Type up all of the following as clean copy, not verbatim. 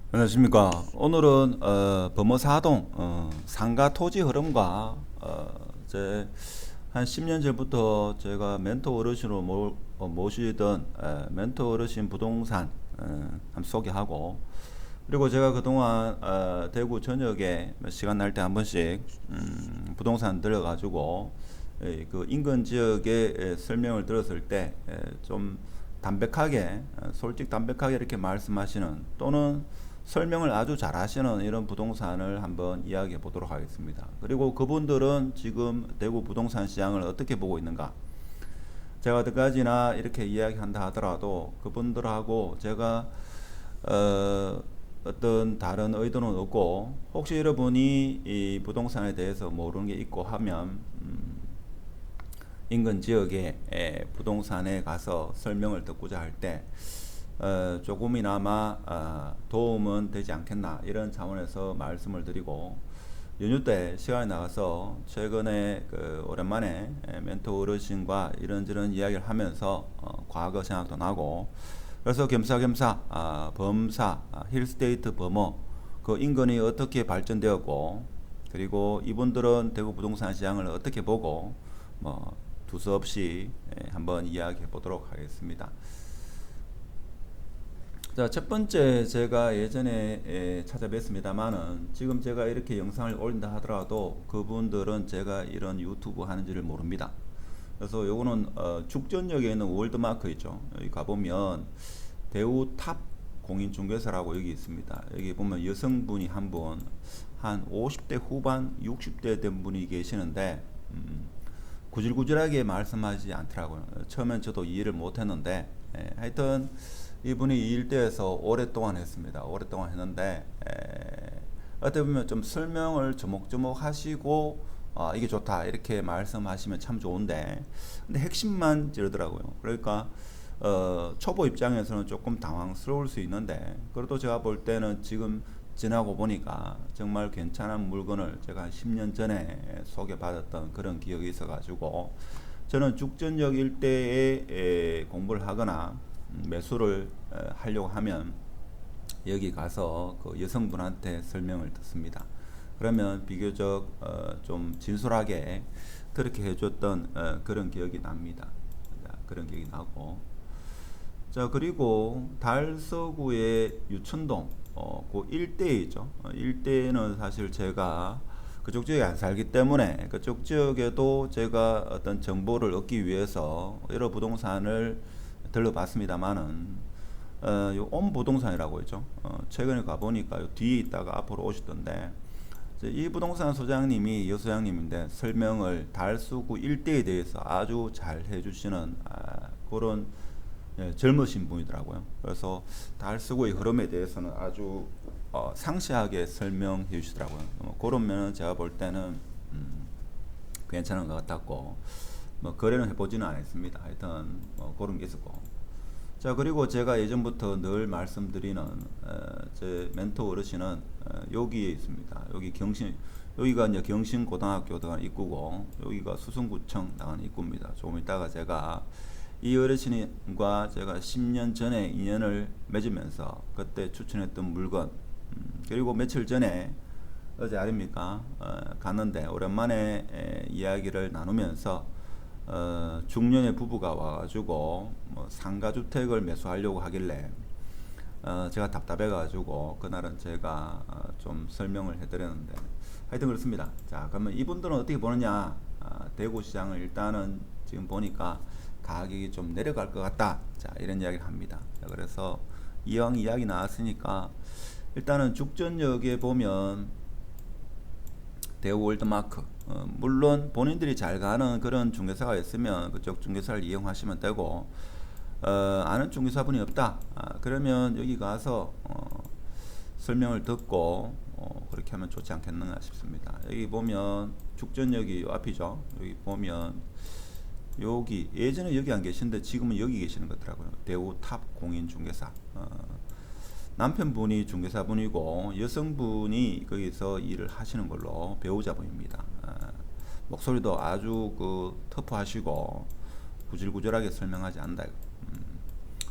안녕하십니까. 오늘은 범어사동 상가 토지 흐름과 이제 한 10년 전부터 제가 멘토 어르신으로 모시던 멘토 어르신 부동산 한번 소개하고, 그리고 제가 그동안 대구 전역에 시간 날 때 한 번씩 부동산 들어가지고 그 인근 지역의 설명을 들었을 때 좀 담백하게, 솔직 담백하게 이렇게 말씀하시는, 또는 설명을 아주 잘 하시는 이런 부동산을 한번 이야기해 보도록 하겠습니다. 그리고 그분들은 지금 대구 부동산 시장을 어떻게 보고 있는가? 제가 어디까지나 이렇게 이야기한다 하더라도 그분들하고 제가 어떤 다른 의도는 없고, 혹시 여러분이 이 부동산에 대해서 모르는 게 있고 하면 인근 지역의 부동산에 가서 설명을 듣고자 할 때 조금이나마 도움은 되지 않겠나, 이런 차원에서 말씀을 드리고, 연휴 때 시간이 나가서 최근에 오랜만에 멘토 어르신과 이런저런 이야기를 하면서 과거 생각도 나고, 그래서 겸사겸사 범사 힐스테이트 범어 그 인근이 어떻게 발전되었고, 그리고 이분들은 대구 부동산 시장을 어떻게 보고, 뭐 두서없이 한번 이야기해 보도록 하겠습니다. 자, 첫 번째, 제가 예전에 찾아뵀습니다만은 지금 제가 이렇게 영상을 올린다 하더라도 그분들은 제가 이런 유튜브 하는지를 모릅니다. 그래서 요거는 죽전역에 있는 월드마크 있죠. 여기 가보면 대우 탑 공인중개사라고 여기 있습니다. 여기 보면 여성분이 한 분, 한 50대 후반, 60대 된 분이 계시는데 구질구질하게 말씀하지 않더라고요. 처음엔 저도 이해를 못했는데, 하여튼 이분이 이 일대에서 오랫동안 했습니다. 오랫동안 했는데 어떻게 보면 좀 설명을 조목조목 하시고 이게 좋다 이렇게 말씀하시면 참 좋은데, 근데 핵심만 찌르더라고요. 그러니까 초보 입장에서는 조금 당황스러울 수 있는데, 그래도 제가 볼 때는 지금 지나고 보니까 정말 괜찮은 물건을 제가 한 10년 전에 소개받았던 그런 기억이 있어가지고, 저는 죽전역 일대에 공부를 하거나 매수를 하려고 하면 여기 가서 그 여성분한테 설명을 듣습니다. 그러면 비교적 좀 진솔하게 그렇게 해줬던 그런 기억이 납니다. 그런 기억이 나고, 자, 그리고 달서구의 유천동 그 일대이죠. 일대는 사실 제가 그쪽 지역에 안 살기 때문에 그쪽 지역에도 제가 어떤 정보를 얻기 위해서 여러 부동산을 들러봤습니다만은 요 옴부동산이라고 있죠. 최근에 가보니까 요 뒤에 있다가 앞으로 오시던데, 이 부동산 소장님이 여소장님인데 설명을 달수구 일대에 대해서 아주 잘 해주시는 그런 젊으신 분이더라고요. 그래서 달수구의 흐름에 대해서는 아주 상세하게 설명해 주시더라고요. 그런 면은 제가 볼 때는 괜찮은 것 같았고, 뭐 거래는 해보지는 않았습니다. 하여튼 뭐 그런 게 있었고, 자, 그리고 제가 예전부터 늘 말씀드리는 제 멘토 어르신은 여기에 있습니다. 여기 경신, 여기가 이제 경신고등학교 들어가는 입구고, 여기가 수성구청 나가는 입구입니다. 조금 이따가 제가 이 어르신과 제가 10년 전에 인연을 맺으면서 그때 추천했던 물건, 그리고 며칠 전에 어제 아닙니까? 갔는데 오랜만에 이야기를 나누면서 중년의 부부가 와가지고 뭐 상가주택을 매수하려고 하길래 제가 답답해가지고 그날은 제가 좀 설명을 해드렸는데, 하여튼 그렇습니다. 자, 그러면 이분들은 어떻게 보느냐? 대구 시장을 일단은 지금 보니까 가격이 좀 내려갈 것 같다. 자, 이런 이야기를 합니다. 자, 그래서 이왕 이야기 나왔으니까 일단은 죽전역에 보면 대우 월드마크, 물론 본인들이 잘 가는 그런 중개사가 있으면 그쪽 중개사를 이용하시면 되고, 아는 중개사분이 없다, 그러면 여기 가서 설명을 듣고 그렇게 하면 좋지 않겠는가 싶습니다. 여기 보면 죽전역이 요 앞이죠. 여기 보면 여기 예전에 여기 안 계신데 지금은 여기 계시는 것 같더라고요. 대우 탑 공인중개사. 남편분이 중개사분이고 여성분이 거기서 일을 하시는 걸로 배우자분입니다. 목소리도 아주 그 터프하시고 구질구질하게 설명하지 않는다.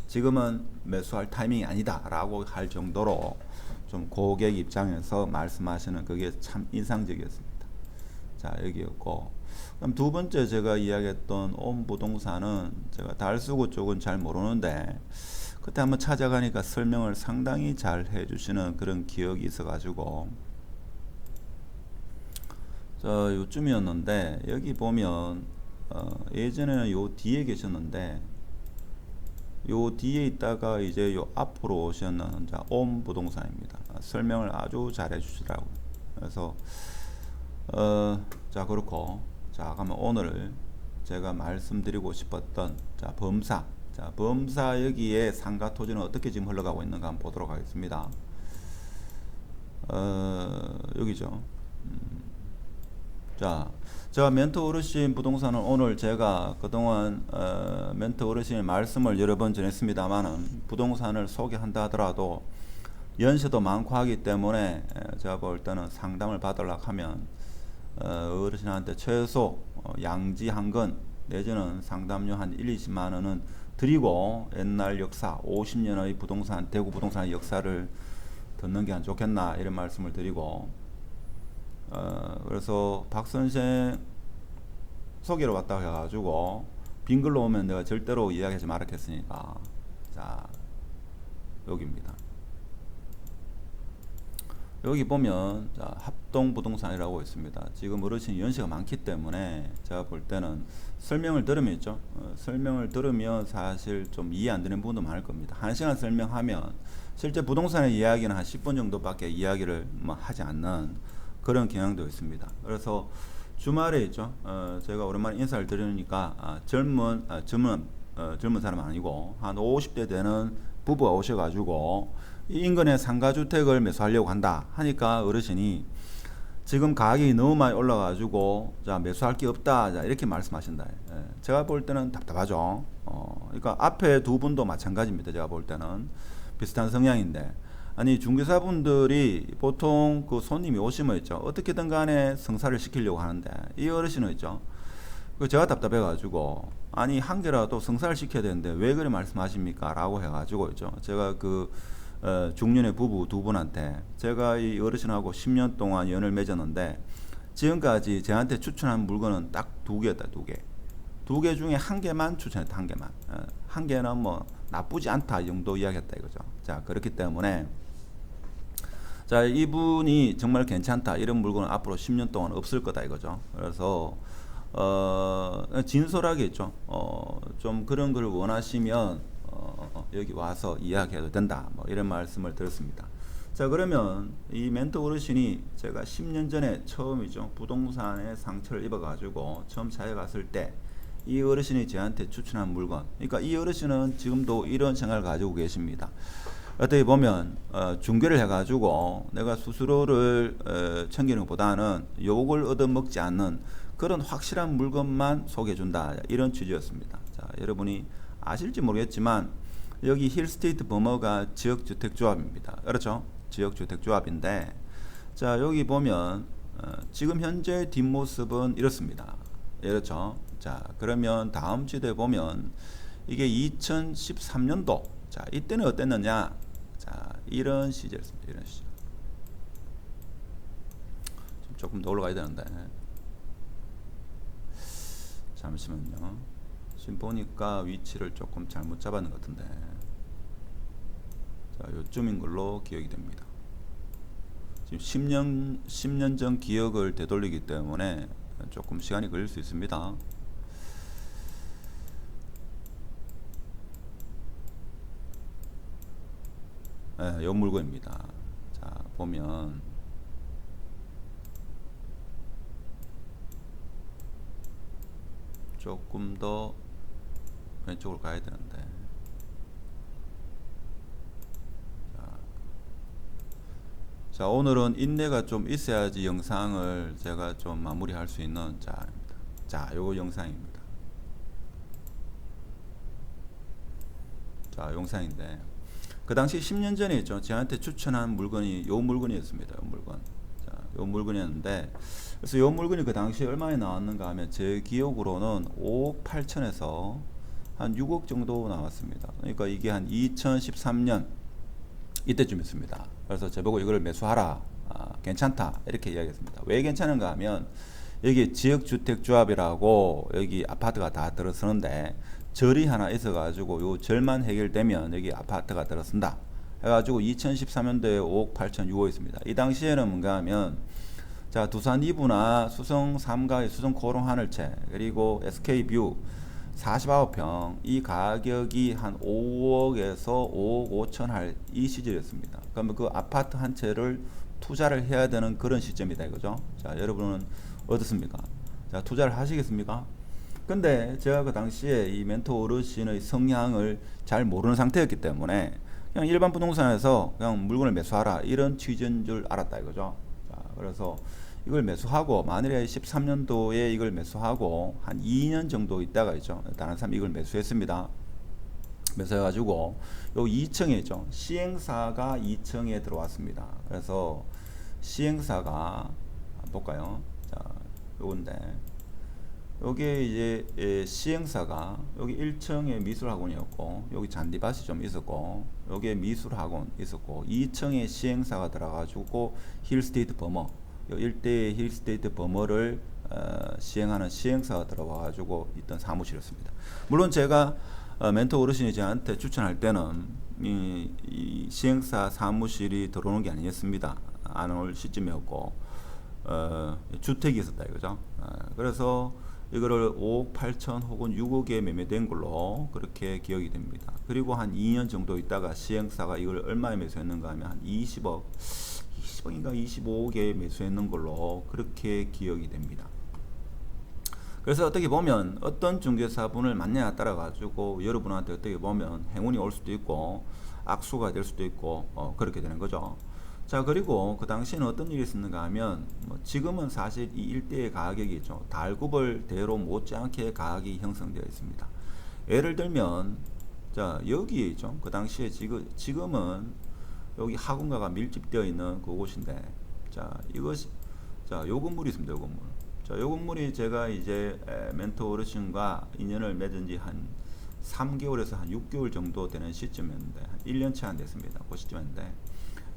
지금은 매수할 타이밍이 아니다 라고 할 정도로 좀 고객 입장에서 말씀하시는 그게 참 인상적이었습니다. 자, 여기였고, 그럼 두 번째 제가 이야기했던 옴부동산은 제가 달수구 쪽은 잘 모르는데 그때 한번 찾아가니까 설명을 상당히 잘 해주시는 그런 기억이 있어가지고, 요쯤이었는데 여기 보면 예전에는 요 뒤에 계셨는데 요 뒤에 있다가 이제 요 앞으로 오셨는 자, 옴부동산입니다. 설명을 아주 잘 해주시더라고요. 그래서 자, 그렇고, 자, 그러면 오늘 제가 말씀드리고 싶었던 자, 범사, 자, 범사 여기에 상가 토지는 어떻게 지금 흘러가고 있는가 한번 보도록 하겠습니다. 여기죠. 자, 제가 멘토 어르신 부동산은 오늘 제가 그동안 멘토 어르신의 말씀을 여러 번 전했습니다만은 부동산을 소개한다 하더라도 연세도 많고 하기 때문에 제가 볼 때는 상담을 받으려고 하면 어르신한테 최소 양지 한 건 내지는 상담료 한 1, 20만 원은 드리고 옛날 역사 50년의 부동산 대구 부동산의 역사를 듣는 게 안 좋겠나 이런 말씀을 드리고, 그래서 박 선생 소개로 왔다고 해가지고 빈 글로 오면 내가 절대로 이야기하지 말았겠으니까, 자, 여기입니다. 여기 보면 자, 합동부동산이라고 있습니다. 지금 어르신이 연세가 많기 때문에 제가 볼 때는 설명을 들으면 있죠. 설명을 들으면 사실 좀 이해 안 되는 부분도 많을 겁니다. 1시간 설명하면 실제 부동산의 이야기는 한 10분 정도밖에 이야기를 하지 않는 그런 경향도 있습니다. 그래서 주말에 있죠. 제가 오랜만에 인사를 드리니까 젊은 사람 아니고 한 50대 되는 부부가 오셔가지고 이 인근에 상가주택을 매수하려고 한다 하니까 어르신이 지금 가격이 너무 많이 올라가지고 자, 매수할 게 없다, 자, 이렇게 말씀하신다. 제가 볼 때는 답답하죠. 그러니까 앞에 두 분도 마찬가지입니다. 제가 볼 때는 비슷한 성향인데, 아니 중개사분들이 보통 그 손님이 오시면 있죠, 어떻게든 간에 성사를 시키려고 하는데 이 어르신은 있죠, 그 제가 답답해가지고 아니 한 개라도 성사를 시켜야 되는데 왜 그래 말씀하십니까 라고 해가지고 있죠, 제가 그 중년의 부부 두 분한테 제가 이 어르신하고 10년 동안 연을 맺었는데 지금까지 저한테 추천한 물건은 딱 두 개였다. 두 개 중에 한 개만 추천했다. 한 개만. 한 개는 뭐 나쁘지 않다 이 정도 이야기했다 이거죠. 자, 그렇기 때문에 자, 이분이 정말 괜찮다 이런 물건은 앞으로 10년 동안 없을 거다 이거죠. 그래서 진솔하게 있죠. 좀 그런 걸 원하시면 여기 와서 이야기해도 된다, 뭐 이런 말씀을 드렸습니다. 자, 그러면 이 멘토 어르신이 제가 10년 전에 처음이죠, 부동산에 상처를 입어가지고 처음 차에 갔을 때 이 어르신이 저한테 추천한 물건, 그러니까 이 어르신은 지금도 이런 생각을 가지고 계십니다. 어떻게 보면 중개를 해가지고 내가 수수료를 챙기는 것보다는 욕을 얻어먹지 않는 그런 확실한 물건만 소개해준다, 이런 취지였습니다. 자, 여러분이 아실지 모르겠지만 여기 힐스테이트 버머가 지역주택조합입니다. 그렇죠? 지역주택조합인데, 자, 여기 보면 지금 현재 뒷모습은 이렇습니다. 그렇죠? 자, 그러면 다음 지도에 보면 이게 2013년도, 자, 이때는 어땠느냐? 자, 이런 시절이었습니다. 이런 시절. 조금 더 올라가야 되는데 잠시만요. 지금 보니까 위치를 조금 잘못 잡았는 것 같은데, 자, 요쯤인 걸로 기억이 됩니다. 지금 10년 전 기억을 되돌리기 때문에 조금 시간이 걸릴 수 있습니다. 네, 요 물건입니다. 자, 보면 조금 더 왼쪽으로 가야 되는데, 자, 오늘은 인내가 좀 있어야지 영상을 제가 좀 마무리할 수 있는 자입니다. 자, 요거 영상입니다. 자, 영상인데 그 당시 10년 전에 있죠, 저한테 추천한 물건이 요 물건이었습니다. 요 물건. 자, 요 물건이었는데, 그래서 요 물건이 그 당시에 얼마에 나왔는가 하면 제 기억으로는 5억 8천에서 한 6억 정도 나왔습니다. 그러니까 이게 한 2013년 이때쯤이었습니다. 그래서 저보고 이걸 매수하라, 괜찮다 이렇게 이야기했습니다. 왜 괜찮은가 하면 여기 지역주택조합이라고 여기 아파트가 다 들어서는데 절이 하나 있어가지고 요 절만 해결되면 여기 아파트가 들어선다 해가지고 2013년도에 5억 8천 6억 있습니다. 이 당시에는 뭔가 하면 자, 두산 2부나 수성 3가의 수성 코롱 하늘채 그리고 SK뷰 49평 이 가격이 한 5억에서 5억 5천 할 이 시절이었습니다. 그러면 그 아파트 한 채를 투자를 해야 되는 그런 시점이다 이거죠. 자, 여러분은 어떻습니까? 자, 투자를 하시겠습니까? 근데 제가 그 당시에 이 멘토 어르신의 성향을 잘 모르는 상태였기 때문에 그냥 일반 부동산에서 그냥 물건을 매수하라 이런 취지인 줄 알았다 이거죠. 자, 그래서 이걸 매수하고 만일에 13년도에 이걸 매수하고 한 2년 정도 있다가 있죠. 다른 사람이 이걸 매수했습니다. 매수해가지고 요 2층에 있죠. 시행사가 2층에 들어왔습니다. 그래서 시행사가 볼까요? 자, 요건데 요게 이제 시행사가 여기 1층에 미술학원이었고 여기 잔디밭이 좀 있었고 여기에 미술학원 있었고 2층에 시행사가 들어가지고 힐스테이트 버머 요 일대의 힐스테이트 버머를 시행하는 시행사가 들어와가지고 있던 사무실이었습니다. 물론 제가 멘토 어르신이 저한테 추천할 때는 이 시행사 사무실이 들어오는 게 아니었습니다. 안 올 시점이었고 주택이 있었다 이거죠. 그래서 이거를 5억 8천 혹은 6억에 매매된 걸로 그렇게 기억이 됩니다. 그리고 한 2년 정도 있다가 시행사가 이걸 얼마에 매수했는가 하면 한 20억인가 25억에 매수했는 걸로 그렇게 기억이 됩니다. 그래서 어떻게 보면 어떤 중개사분을 만나냐에 따라 가지고 여러분한테 어떻게 보면 행운이 올 수도 있고 악수가 될 수도 있고 그렇게 되는 거죠. 자, 그리고 그 당시에는 어떤 일이 있었는가 하면 지금은 사실 이 일대의 가격이 있죠. 달구벌대로 못지않게 가격이 형성되어 있습니다. 예를 들면 자, 여기에 있죠. 그 당시에 지금은 여기 학원가가 밀집되어 있는 그곳인데 자, 이것이 자, 요 건물이 있습니다. 요 건물. 자, 요 건물이 제가 이제 멘토 어르신과 인연을 맺은 지 한 3개월에서 한 6개월 정도 되는 시점이었는데 한 1년치 안 됐습니다. 그 시점인데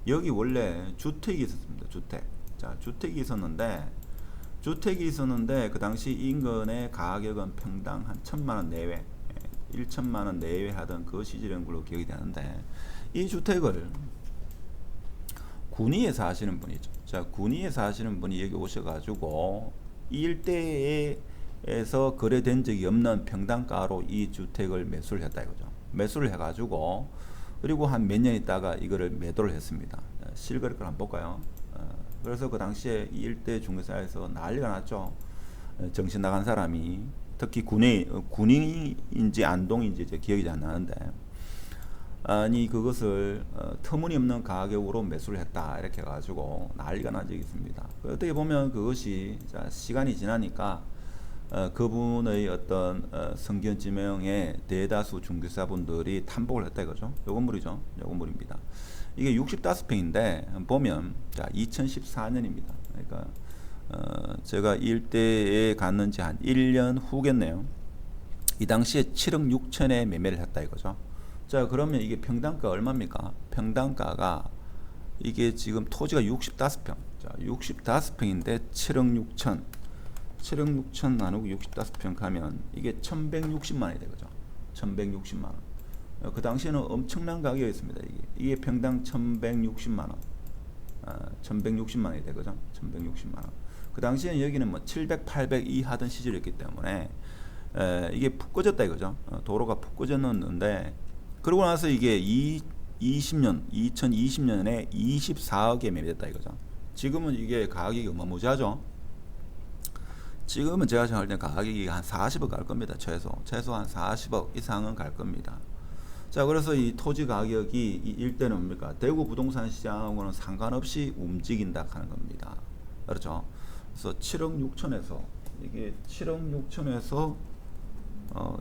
여기 원래 주택이 있었습니다. 주택. 자, 주택이 있었는데 그 당시 인근의 가격은 평당 한 1,000만원 내외 1,000만원 내외 하던 그 시절인 걸로 기억이 되는데 이 주택을 군위에서 하시는 분이죠. 자, 군위에서 하시는 분이 여기 오셔가지고 이 일대에서 거래된 적이 없는 평당가로 이 주택을 매수를 했다 이거죠. 매수를 해가지고 그리고 한 몇 년 있다가 이거를 매도를 했습니다. 실거래가를 한번 볼까요? 그래서 그 당시에 이 일대 중개사에서 난리가 났죠. 정신 나간 사람이 특히 군인인지 안동인지 이제 기억이 잘 안 나는데 아니 그것을 터무니없는 가격으로 매수를 했다 이렇게 해가지고 난리가 난 적이 있습니다. 어떻게 보면 그것이 자, 시간이 지나니까 그분의 어떤 성견지명에 대다수 중개사분들이 탐복을 했다 이거죠. 요 건물이죠. 요 건물입니다. 이게 65평인데 보면 자 2014년입니다. 그러니까 제가 일대에 갔는지 한 1년 후겠네요. 이 당시에 7억 6천에 매매를 했다 이거죠. 자, 그러면 이게 평당가 얼마입니까? 평당가가 이게 지금 토지가 65평. 자, 65평인데 7억 6천. 7억 6천 나누고 65평 가면 이게 1,160만 원이 되죠. 1,160만 원. 그 당시에는 엄청난 가격이었습니다. 이게 평당 1,160만 원. 1,160만 원이 되거죠. 1,160만 원. 그 당시에는 여기는 뭐 700, 800 이 하던 시절이었기 때문에 이게 푹 꺼졌다 이거죠. 도로가 푹 꺼졌는데 그러고 나서 이게 2020년에 24억에 매매됐다 이거죠. 지금은 이게 가격이 어마무지하죠. 지금은 제가 생각할 때 가격이 한 40억 갈 겁니다. 최소 한 40억 이상은 갈 겁니다. 자, 그래서 이 토지 가격이 이 일대는 뭡니까? 대구 부동산 시장하고는 상관없이 움직인다 하는 겁니다. 그렇죠? 그래서 7억 6천에서 이게 7억 6천에서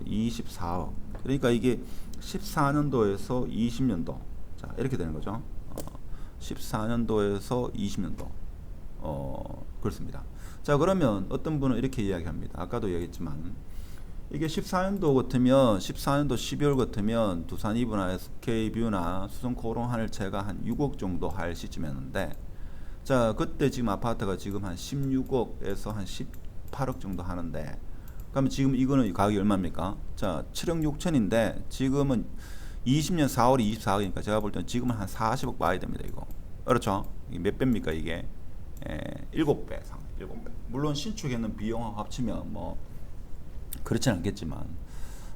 24억. 그러니까 이게 14년도에서 20년도. 자, 이렇게 되는 거죠. 14년도에서 20년도. 그렇습니다. 자, 그러면 어떤 분은 이렇게 이야기합니다. 아까도 얘기했지만 이게 14년도 같으면 14년도 12월 같으면 두산 이브나 SK뷰나 수성 코롱 하늘채가 한 6억 정도 할 시점이었는데 자 그때 지금 아파트가 지금 한 16억에서 한 18억 정도 하는데 그러면 지금 이거는 가격이 얼마입니까? 자 7억 6천인데 지금은 20년 4월이 24억이니까 제가 볼 때는 지금은 한 40억 봐야 됩니다. 이거 그렇죠? 이게 몇 배입니까 이게? 7배 상 7배. 물론 신축에는 비용하고 합치면 뭐 그렇진 않겠지만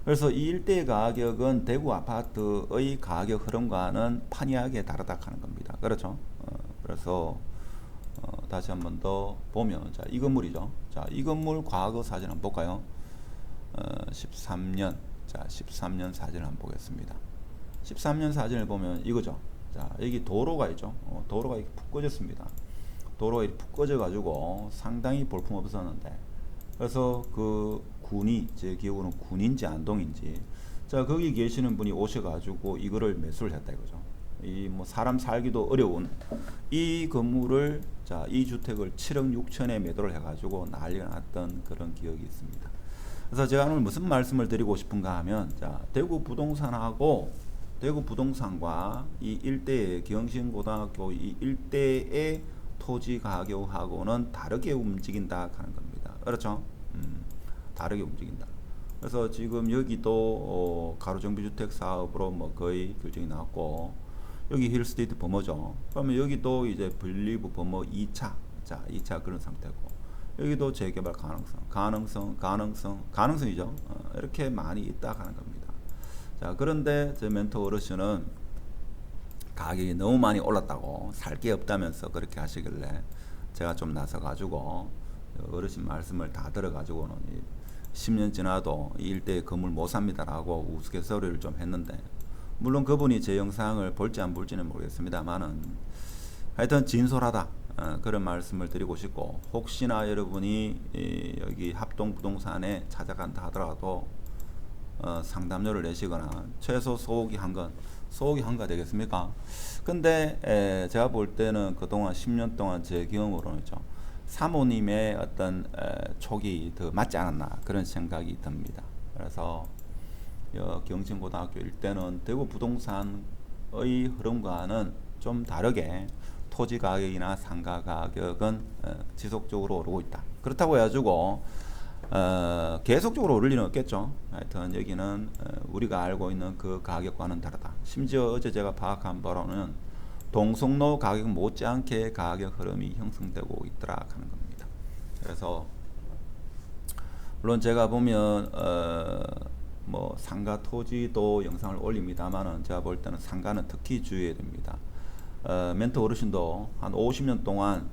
그래서 이 일대의 가격은 대구 아파트의 가격 흐름과는 판이하게 다르다 하는 겁니다. 그렇죠? 그래서 다시 한 번 더 보면 자, 이 건물이죠. 자, 이 건물 과거 사진 한번 볼까요? 13년. 자, 13년 사진을 한번 보겠습니다. 13년 사진을 보면 이거죠. 자, 여기 도로가 있죠. 도로가 이렇게 푹 꺼졌습니다. 도로가 이렇게 푹 꺼져 가지고 상당히 볼품 없었는데 그래서 그 군이 제 기억으로는 군인지 안동인지 자 거기 계시는 분이 오셔가지고 이거를 매수를 했다 이거죠. 이 뭐 사람 살기도 어려운 이 건물을 자 이 주택을 7억 6천에 매도를 해가지고 난리가 났던 그런 기억이 있습니다. 그래서 제가 오늘 무슨 말씀을 드리고 싶은가 하면 자 대구 부동산하고 대구 부동산과 이 일대의 경신고등학교 이 일대의 토지 가격하고는 다르게 움직인다 하는 겁니다. 그렇죠? 다르게 움직인다. 그래서 지금 여기도 가로정비주택 사업으로 뭐 거의 결정이 나왔고 여기 힐스테이트 범어죠. 그러면 여기도 이제 분리부 범어 2차 자 2차 그런 상태고 여기도 재개발 가능성이죠. 이렇게 많이 있다 하는 겁니다. 자 그런데 제 멘토 어르신은 가격이 너무 많이 올랐다고 살 게 없다면서 그렇게 하시길래 제가 좀 나서 가지고 어르신 말씀을 다 들어 가지고는 10년 지나도 이 일대에 건물 못 삽니다라고 우스갯소리를 좀 했는데 물론 그분이 제 영상을 볼지 안 볼지는 모르겠습니다만은 하여튼 진솔하다 그런 말씀을 드리고 싶고 혹시나 여러분이 여기 합동부동산에 찾아간다 하더라도 상담료를 내시거나 최소 소고기 한가 되겠습니까? 근데 제가 볼 때는 그동안 10년 동안 제 경험으로는죠 사모님의 어떤 촉이 더 맞지 않았나 그런 생각이 듭니다. 그래서 경신고등학교 일대는 대구 부동산의 흐름과는 좀 다르게 토지 가격이나 상가 가격은 지속적으로 오르고 있다. 그렇다고 해가지고 계속적으로 오를 일은 없겠죠. 하여튼 여기는 우리가 알고 있는 그 가격과는 다르다. 심지어 어제 제가 파악한 바로는 동성로 가격 못지않게 가격 흐름이 형성되고 있더라 하는 겁니다. 그래서 물론 제가 보면 뭐 상가 토지도 영상을 올립니다만은 제가 볼 때는 상가는 특히 주의해야 됩니다. 멘토 어르신도 한 50년 동안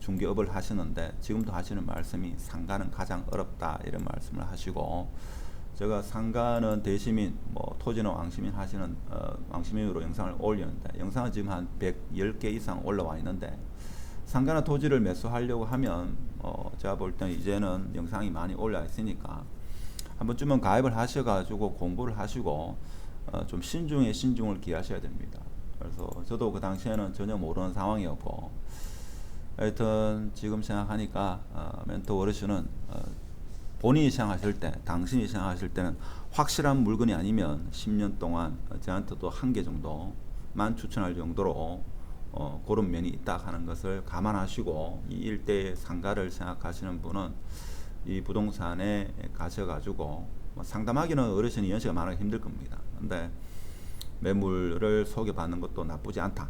중개업을 하시는데 지금도 하시는 말씀이 상가는 가장 어렵다 이런 말씀을 하시고 제가 상가는 대시민 뭐 토지는 왕시민 하시는 왕시민으로 영상을 올렸는데 영상은 지금 한 110개 이상 올라와 있는데 상가나 토지를 매수하려고 하면 제가 볼 때는 이제는 영상이 많이 올라 있으니까 한 번쯤은 가입을 하셔가지고 공부를 하시고 좀 신중에 신중을 기하셔야 됩니다. 그래서 저도 그 당시에는 전혀 모르는 상황이었고 하여튼 지금 생각하니까 멘토 어르신은 본인이 생각하실 때 당신이 생각하실 때는 확실한 물건이 아니면 10년 동안 저한테도 한 개 정도만 추천할 정도로 그런 면이 있다 하는 것을 감안하시고 이 일대의 상가를 생각하시는 분은 이 부동산에 가셔가지고 상담하기는 어르신이 연세가 많아서 힘들 겁니다. 근데 매물을 소개받는 것도 나쁘지 않다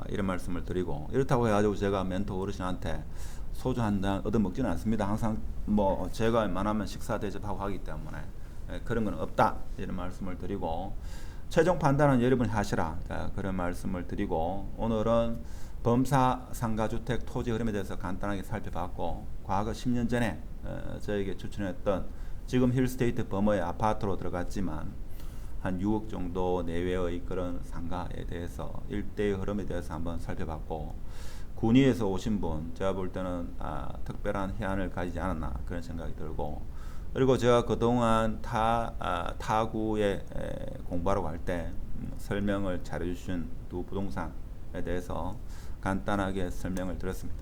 이런 말씀을 드리고 이렇다고 해가지고 제가 멘토 어르신한테 소주 한 잔 얻어먹지는 않습니다. 항상 뭐 제가 웬만하면 식사 대접하고 하기 때문에 그런 건 없다 이런 말씀을 드리고 최종 판단은 여러분이 하시라 그런 말씀을 드리고 오늘은 범사 상가주택 토지 흐름에 대해서 간단하게 살펴봤고 과거 10년 전에 저에게 추천했던 지금 힐스테이트 범어의 아파트로 들어갔지만 한 6억 정도 내외의 그런 상가에 대해서 일대의 흐름에 대해서 한번 살펴봤고 군위에서 오신 분 제가 볼 때는 특별한 해안을 가지지 않았나 그런 생각이 들고 그리고 제가 그동안 타구에 공부하러 갈 때 설명을 잘해주신 두 부동산에 대해서 간단하게 설명을 드렸습니다.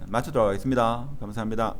마치도록 하겠습니다. 감사합니다.